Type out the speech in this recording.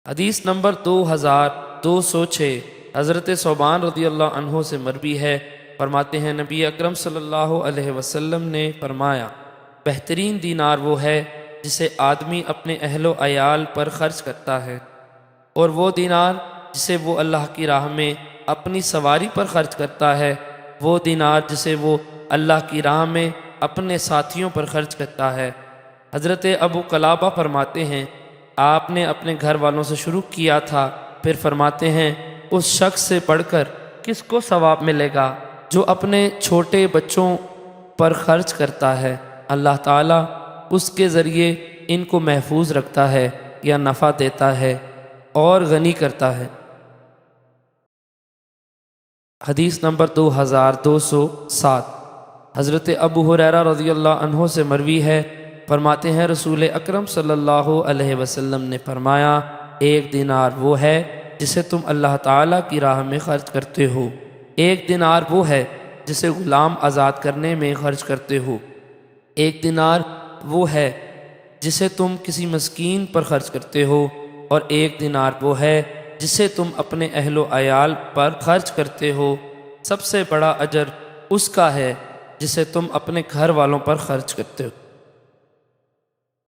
حدیث نمبر 2206 حضرت ثوبان رضی اللہ عنہ سے مروی ہے، فرماتے ہیں نبی اکرم صلی اللہ علیہ وسلم نے فرمایا، بہترین دینار وہ ہے جسے آدمی اپنے اہل و عیال پر خرچ کرتا ہے، اور وہ دینار جسے وہ اللہ کی راہ میں اپنی سواری پر خرچ کرتا ہے، وہ دینار جسے وہ اللہ کی راہ میں اپنے ساتھیوں پر خرچ کرتا ہے۔ حضرت ابو قلابہ فرماتے ہیں آپ نے اپنے گھر والوں سے شروع کیا تھا، پھر فرماتے ہیں اس شخص سے بڑھ کر کس کو ثواب ملے گا جو اپنے چھوٹے بچوں پر خرچ کرتا ہے، اللہ تعالیٰ اس کے ذریعے ان کو محفوظ رکھتا ہے یا نفع دیتا ہے اور غنی کرتا ہے۔ حدیث نمبر 2207 حضرت ابو ہریرہ رضی اللہ عنہ سے مروی ہے، فرماتے ہیں رسول اکرم صلی اللہ علیہ وسلم نے فرمایا، ایک دینار وہ ہے جسے تم اللہ تعالیٰ کی راہ میں خرچ کرتے ہو، ایک دینار وہ ہے جسے غلام آزاد کرنے میں خرچ کرتے ہو، ایک دینار وہ ہے جسے تم کسی مسکین پر خرچ کرتے ہو، اور ایک دینار وہ ہے جسے تم اپنے اہل و عیال پر خرچ کرتے ہو۔ سب سے بڑا اجر اس کا ہے جسے تم اپنے گھر والوں پر خرچ کرتے ہو۔